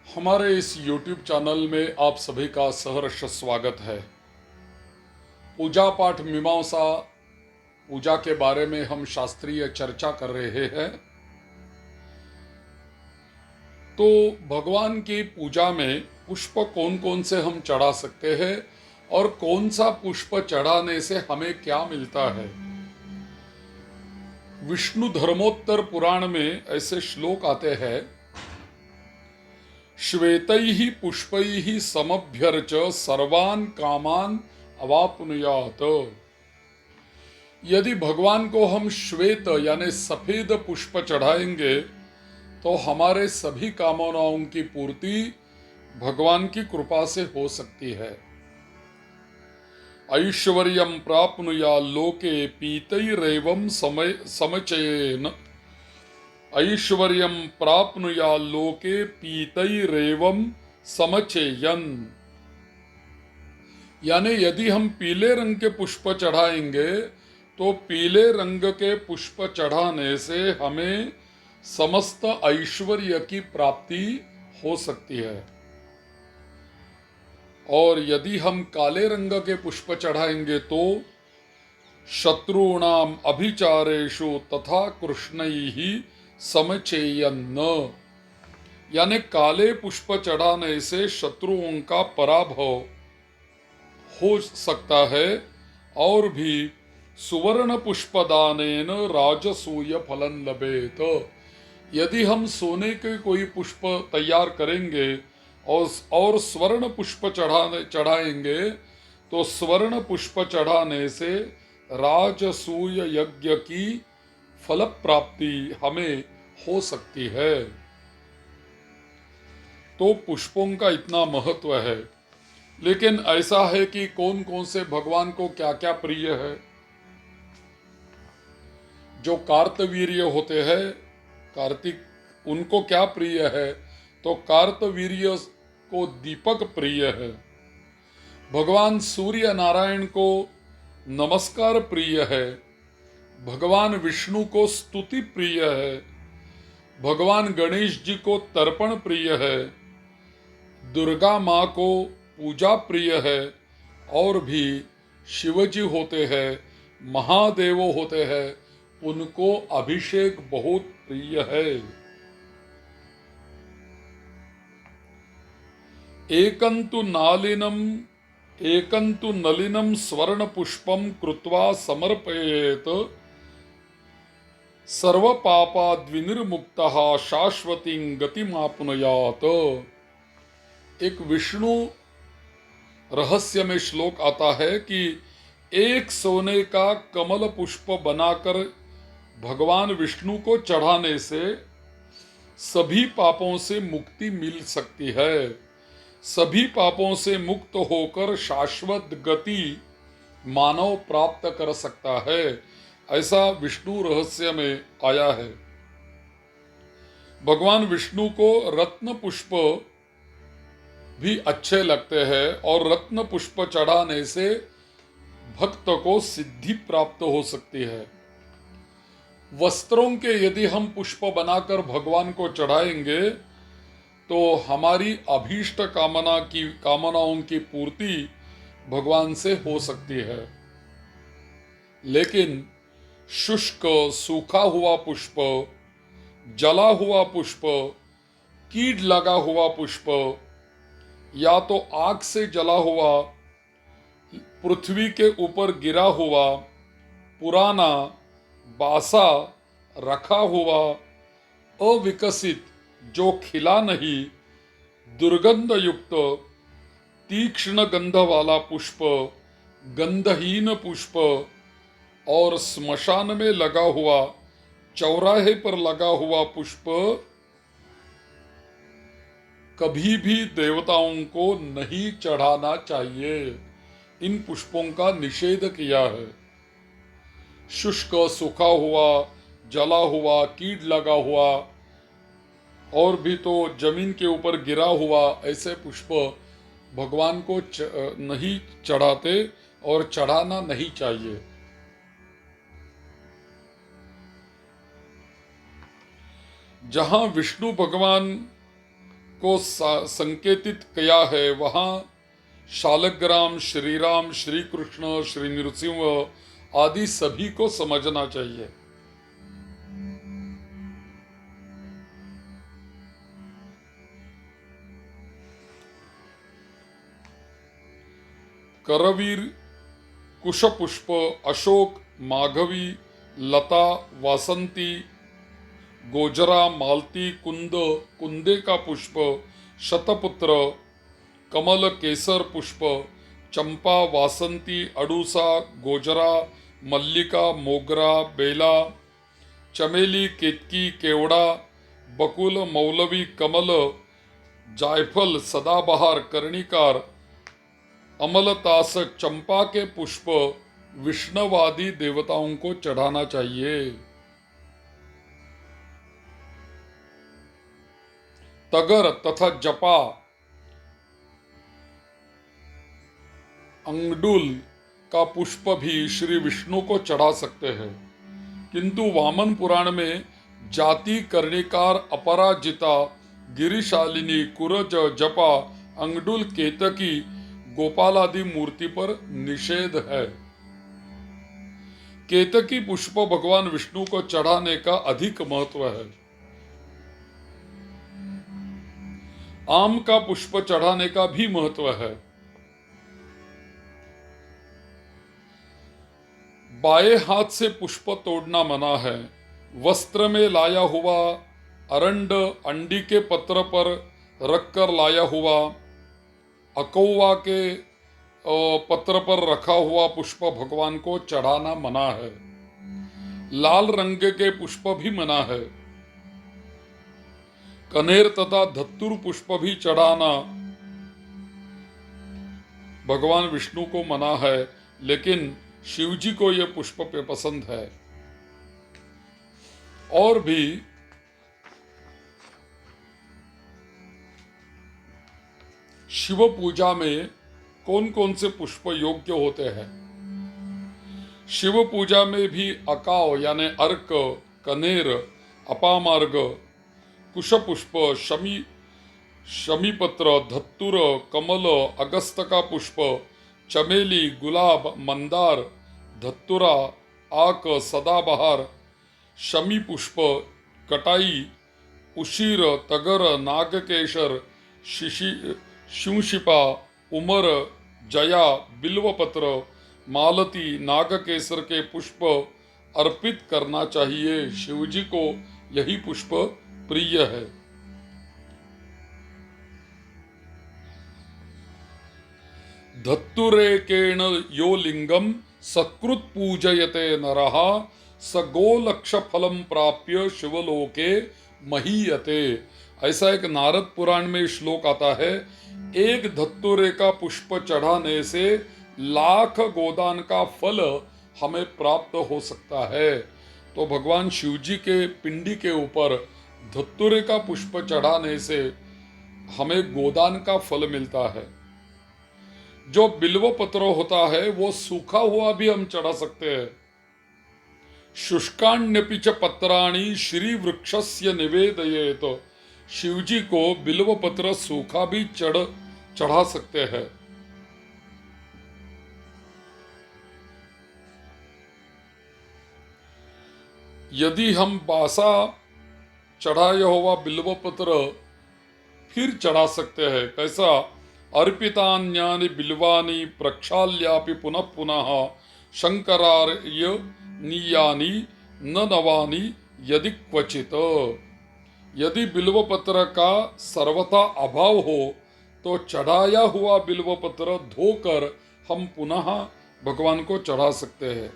हमारे इस YouTube channel में आप सभी का सहर्ष स्वागत है। पूजा पाठ मीमांसा पूजा के बारे में हम शास्त्रीय चर्चा कर रहे हैं। तो भगवान की पूजा में पुष्प कौन कौन से हम चढ़ा सकते हैं और कौन सा पुष्प चढ़ाने से हमें क्या मिलता है। विष्णु धर्मोत्तर पुराण में ऐसे श्लोक आते हैं, श्वेतैः पुष्पैः समभ्यर्च सर्वान् कामान् अवाप्नुयात्। यदि भगवान को हम श्वेत यानी सफेद पुष्प चढ़ाएंगे तो हमारे सभी कामनाओं की पूर्ति भगवान की कृपा से हो सकती है। ऐश्वर्यं प्राप्नुया लोके पीतैरेवं समचयेन। ऐश्वर्यं प्राप्नुया लोके पीतैरेवं समचेयन। यानी यदि हम पीले रंग के पुष्प चढ़ाएंगे तो पीले रंग के पुष्प चढ़ाने से हमें समस्त ऐश्वर्य की प्राप्ति हो सकती है। और यदि हम काले रंग के पुष्प चढ़ाएंगे तो शत्रुणाम अभिचारेषु तथा कृष्णैः समचेयन्न। यानी काले पुष्प चढ़ाने से शत्रुओं का पराभव हो सकता है। और भी सुवर्ण पुष्पदानेन राजसूय फलं लभेत। यदि हम सोने के कोई पुष्प तैयार करेंगे और स्वर्ण पुष्प चढ़ाएंगे तो स्वर्ण पुष्प चढ़ाने से राजसूय यज्ञ की फल प्राप्ति हमें हो सकती है। तो पुष्पों का इतना महत्व है। लेकिन ऐसा है कि कौन कौन से भगवान को क्या क्या प्रिय है। जो कार्तवीर्य होते हैं, कार्तिक, उनको क्या प्रिय है तो कार्तवीर्य को दीपक प्रिय है। भगवान सूर्य नारायण को नमस्कार प्रिय है। भगवान विष्णु को स्तुति प्रिय है। भगवान गणेश जी को तर्पण प्रिय है। दुर्गा माँ को पूजा प्रिय है। और भी शिवजी होते हैं, महादेव होते हैं, उनको अभिषेक बहुत प्रिय है। एकंतु नलिनम स्वर्ण पुष्पम कृत्वा समर्पयेत सर्व पापाद्विनिर्मुक्तः शाश्वतीं गतिमाप्नुयात्। एक विष्णु रहस्य में श्लोक आता है कि एक सोने का कमल पुष्प बनाकर भगवान विष्णु को चढ़ाने से सभी पापों से मुक्ति मिल सकती है। सभी पापों से मुक्त होकर शाश्वत गति मानव प्राप्त कर सकता है। ऐसा विष्णु रहस्य में आया है। भगवान विष्णु को रत्न पुष्प भी अच्छे लगते हैं और रत्न पुष्प चढ़ाने से भक्त को सिद्धि प्राप्त हो सकती है। वस्त्रों के यदि हम पुष्प बनाकर भगवान को चढ़ाएंगे तो हमारी अभीष्ट कामनाओं की पूर्ति भगवान से हो सकती है। लेकिन शुष्क सूखा हुआ पुष्प, जला हुआ पुष्प, कीट लगा हुआ पुष्प, या तो आग से जला हुआ, पृथ्वी के ऊपर गिरा हुआ, पुराना, बासा, रखा हुआ, अविकसित, जो खिला नहीं, दुर्गंध युक्त, तीक्ष्ण गंध वाला पुष्प, गंधहीन पुष्प और स्मशान में लगा हुआ, चौराहे पर लगा हुआ पुष्प कभी भी देवताओं को नहीं चढ़ाना चाहिए। इन पुष्पों का निषेध किया है। शुष्क, सूखा हुआ, जला हुआ, कीट लगा हुआ और भी तो जमीन के ऊपर गिरा हुआ ऐसे पुष्प भगवान को नहीं चढ़ाते और चढ़ाना नहीं चाहिए। जहाँ विष्णु भगवान को संकेतित किया है, वहाँ शालग्राम, श्री राम, श्री कृष्ण, श्री नृसिंह आदि सभी को समझना चाहिए। करवीर, कुशपुष्प, अशोक, माघवी, लता, वासंती, गोजरा, मालती, कुंदे का पुष्प, शतपुत्र, कमल, केसर पुष्प, चंपा, वासंती, अडूसा, गोजरा, मल्लिका, मोगरा, बेला, चमेली, केतकी, केवड़ा, बकुल, मौलवी, कमल, जायफल, सदाबहार, कर्णिकार, अमलतास, चंपा के पुष्प विष्णुवादी देवताओं को चढ़ाना चाहिए। तगर तथा जपा, अंगडुल का पुष्प भी श्री विष्णु को चढ़ा सकते हैं, किंतु वामन पुराण में जाति, कर्णिकार, अपराजिता, गिरिशालिनी, कुरज, जपा, अंगडुल, केतकी, गोपाल आदि मूर्ति पर निषेध है। केतकी पुष्प भगवान विष्णु को चढ़ाने का अधिक महत्व है। आम का पुष्प चढ़ाने का भी महत्व है। बाएं हाथ से पुष्प तोड़ना मना है। वस्त्र में लाया हुआ अरंड अंडी के पत्र पर रखकर लाया हुआ, अकौवा के पत्र पर रखा हुआ पुष्प भगवान को चढ़ाना मना है। लाल रंग के पुष्प भी मना है। कनेर तथा धतुर पुष्प भी चढ़ाना भगवान विष्णु को मना है, लेकिन शिव जी को यह पुष्प पे पसंद है। और भी शिव पूजा में कौन कौन से पुष्प योग्य होते हैं? शिव पूजा में भी अकाव यानी अर्क, कनेर, अपामार्ग, कुशपुष्प, शमीपत्र, धत्तुर, कमल, अगस्त का पुष्प, चमेली, गुलाब, मंदार, धत्तुरा, आक, सदाबहार, शमी पुष्प, कटाई, उशीर, तगर, नागकेशर, शिंशिपा, उमर, जया, बिल्वपत्र, मालती, नागकेसर के पुष्प अर्पित करना चाहिए। शिवजी को यही पुष्प प्रिय है। धत्तुरेकेण यो लिंगम सकृत पूजयते नरः स गोलक्ष फलम प्राप्य शिवलोके महीयते। ऐसा एक नारद पुराण में श्लोक आता है, एक धत्तुरे का पुष्प चढ़ाने से लाख गोदान का फल हमें प्राप्त हो सकता है। तो भगवान शिव जी के पिंडी के ऊपर धत्तुरे का पुष्प चढ़ाने से हमें गोदान का फल मिलता है। जो बिल्व पत्र होता है वो सूखा हुआ भी हम चढ़ा सकते हैं। शुष्काण्यपि च पत्राणि श्री वृक्षस्य निवेदयेत। तो शिवजी को बिल्व पत्र सूखा भी चढ़ा सकते हैं। यदि हम बासा चढ़ाया हुआ बिल्व पत्र फिर चढ़ा सकते हैं, कैसा? अर्पितान्यानि बिल्वानि प्रक्षाल्यापि पुनः पुनः शंकरार्य नीयानि न नवानि यदि क्वचित। यदि बिल्व पत्र का सर्वथा अभाव हो तो चढ़ाया हुआ बिल्व पत्र धोकर हम पुनः भगवान को चढ़ा सकते हैं।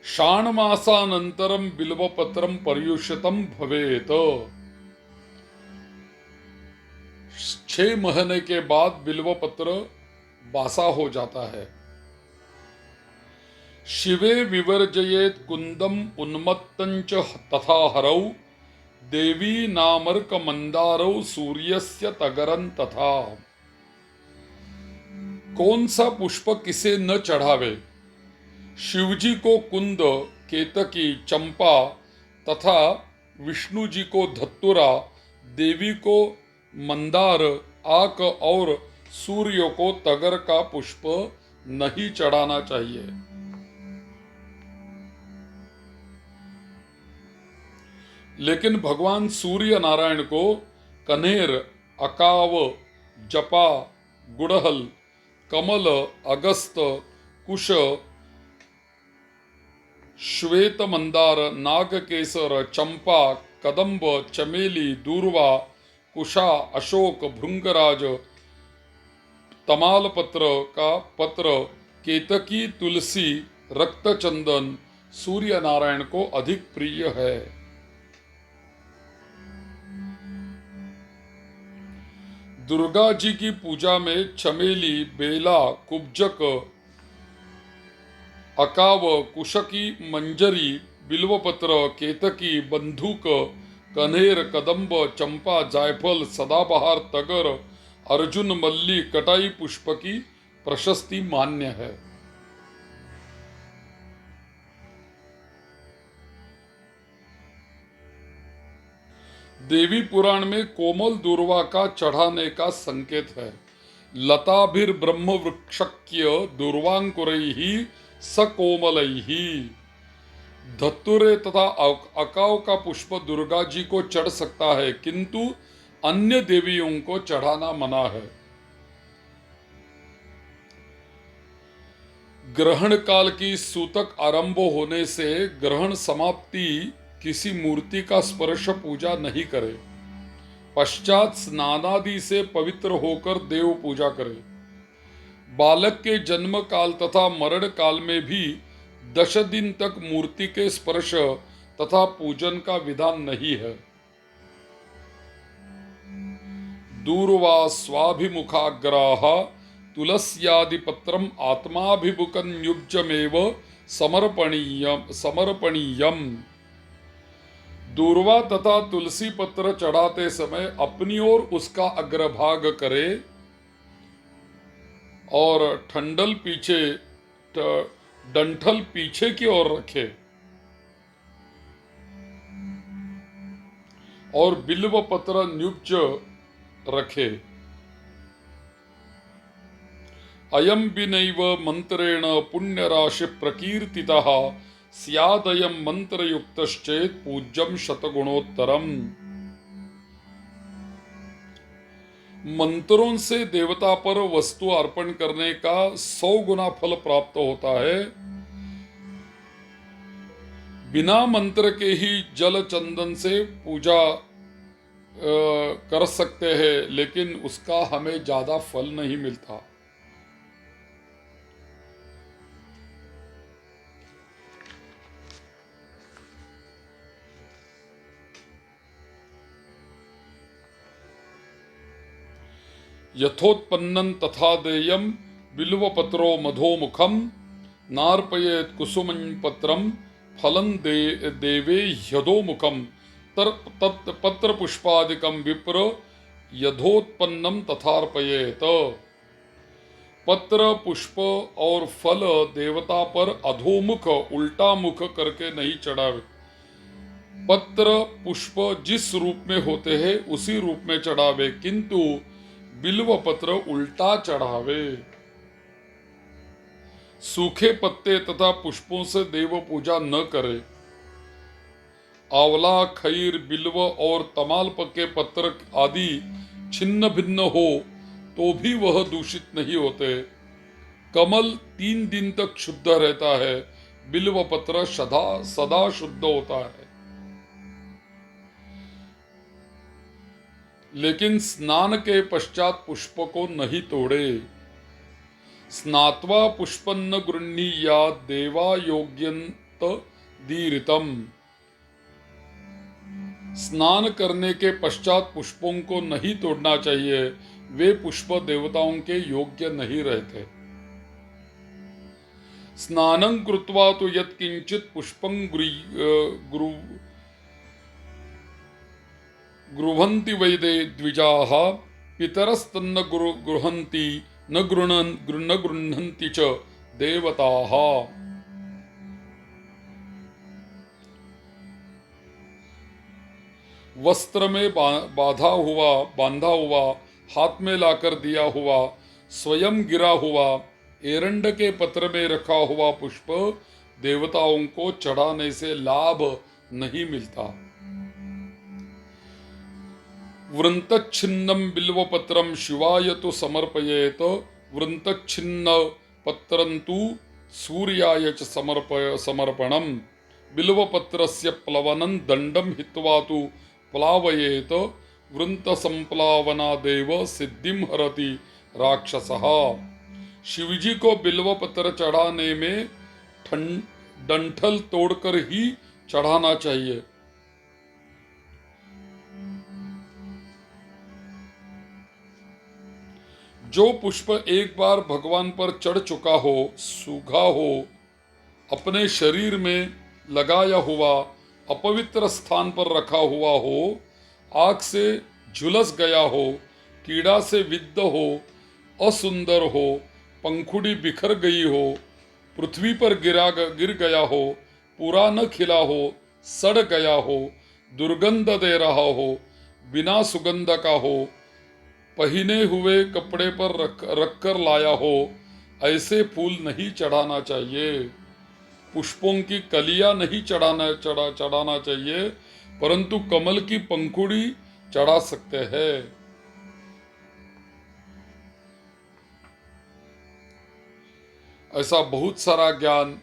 षाण्मासानन्तरं बिल्वपत्रं पर्युषितं भवेत। 6 महीने के बाद बिल्वपत्र बासा हो जाता है। शिवे विवर्जयेत कुंदम उन्मत्तंच तथा हरौ देवी नामर्क मंदारौ सूर्यस्य तगरं तथा। कौन सा पुष्प किसे न चढ़ावे। शिवजी को कुंद, केतकी, चंपा तथा विष्णु जी को धतुरा, देवी को मंदार, आक और सूर्य को तगर का पुष्प नहीं चढ़ाना चाहिए। लेकिन भगवान सूर्य नारायण को कनेर, अकाव, जपा, गुड़हल, कमल, अगस्त, कुश, श्वेत मंदार, नागकेसर, चंपा, कदम्ब, चमेली, दूर्वा, कुशा, अशोक, भृंगराज, तमालपत्र का पत्र, केतकी, तुलसी, रक्तचंदन सूर्य नारायण को अधिक प्रिय है। दुर्गा जी की पूजा में चमेली, बेला, कुब्जक, अकाव, कुशकी, मंजरी, बिल्वपत्र, केतकी, बंधुक, कन्हेर, कदम्ब, चंपा, जायफल, सदाबहार, तगर, अर्जुन, मल्ली, कटाई पुष्प की प्रशस्ति मान्य है। देवी पुराण में कोमल दूर्वा का चढ़ाने का संकेत है। लताभिर ब्रह्म वृक्षक्य दूर्वांकुरैहि सकोमलैहि। धतुरे तथा अकाव का पुष्प दुर्गा जी को चढ़ सकता है, किंतु अन्य देवियों को चढ़ाना मना है। ग्रहण काल की सूतक आरंभ होने से ग्रहण समाप्ति किसी मूर्ति का स्पर्श पूजा नहीं करे। पश्चात स्नानादि से पवित्र होकर देव पूजा करे। बालक के जन्म काल तथा मरण काल में भी 10 दिन तक मूर्ति के स्पर्श तथा पूजन का विधान नहीं है। दूर्वा स्वाभिमुखाग्राह तुलस्यादि पत्रम आत्माभिमुखं युज्यमेव समर्पणीयम। दूर्वा तथा तुलसी पत्र चढ़ाते समय अपनी ओर उसका अग्रभाग करे और डंठल पीछे की ओर रखे और बिल्व पत्र न्युब्ज रखे। अयम विनैव मंत्रेण पुण्य राशि प्रकीर्तितः स्यादयं मंत्रयुक्तश्चेत् पूज्यं शतगुणोत्तरम। मंत्रों से देवता पर वस्तु अर्पण करने का 100 गुना फल प्राप्त होता है। बिना मंत्र के ही जल चंदन से पूजा कर सकते हैं, लेकिन उसका हमें ज्यादा फल नहीं मिलता। यथोत्पन्नं तथा देयं बिल्वपत्रो मधोमुखं नार्पयेत् कुसुमं पत्रं फलं देवे ह्यधोमुखं पत्र पुष्पादिकं विप्र यथोत्पन्नं तथार्पयेत्। पत्र, पुष्प और फल देवता पर अधोमुख उल्टा मुख करके नहीं चढ़ावे। पत्र पुष्प जिस रूप में होते हैं उसी रूप में चढ़ावे, किंतु बिल्व पत्र उल्टा चढ़ावे। सूखे पत्ते तथा पुष्पों से देव पूजा न करे। आंवला, खैर, बिल्व और तमालपत्र के पत्र आदि छिन्न भिन्न हो तो भी वह दूषित नहीं होते। कमल 3 दिन तक शुद्ध रहता है, बिल्व पत्र सदा शुद्ध होता है। लेकिन स्नान के पश्चात पुष्प को नहीं तोड़े। स्नात्वा पुष्पन्न गृह्णीयात् देवा योग्यन्त दीरितम। स्नान करने के पश्चात पुष्पों को नहीं तोड़ना चाहिए, वे पुष्प देवताओं के योग्य नहीं रहते। स्नानं कृत्वा तो यत्किंचित् पुष्पं गृह्णन्ति वै द्विजाः पितरस्तन्न गृह्णन्ति न गृह्णन्ति च देवताः। वस्त्र में बांधा हुआ, हाथ में लाकर दिया हुआ, स्वयं गिरा हुआ, एरंड के पत्र में रखा हुआ पुष्प देवताओं को चढ़ाने से लाभ नहीं मिलता। वृंतच्छिन्नं बिल्वपत्रं शिवाय तु समर्पयेत, वृंतच्छिन्न पत्रं तु सूर्याय च समर्पणम्। बिल्वपत्रस्य प्लवनं दंडं हित्वा तु प्लावयेत, वृंतसंप्लावनादेव सिद्धिं हरति राक्षसः। शिवजी को बिल्वपत्र चढ़ाने में डंठल तोड़कर ही चढ़ाना चाहिए। जो पुष्प एक बार भगवान पर चढ़ चुका हो, सूखा हो, अपने शरीर में लगाया हुआ, अपवित्र स्थान पर रखा हुआ हो, आग से झुलस गया हो, कीड़ा से विद्ध हो, असुंदर हो, पंखुड़ी बिखर गई हो, पृथ्वी पर गिर गया हो, पूरा न खिला हो, सड़ गया हो, दुर्गंध दे रहा हो, बिना सुगंध का हो, पहने हुए कपड़े पर रख कर लाया हो, ऐसे फूल नहीं चढ़ाना चाहिए। पुष्पों की कलियां नहीं चढ़ाना चाहिए, परंतु कमल की पंखुड़ी चढ़ा सकते हैं। ऐसा बहुत सारा ज्ञान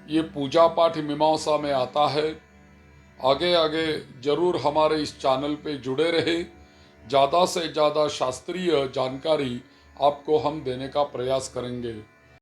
ये पूजा पाठ मीमांसा में आता है। आगे आगे जरूर हमारे इस चैनल पे जुड़े रहे। ज़्यादा से ज़्यादा शास्त्रीय जानकारी आपको हम देने का प्रयास करेंगे।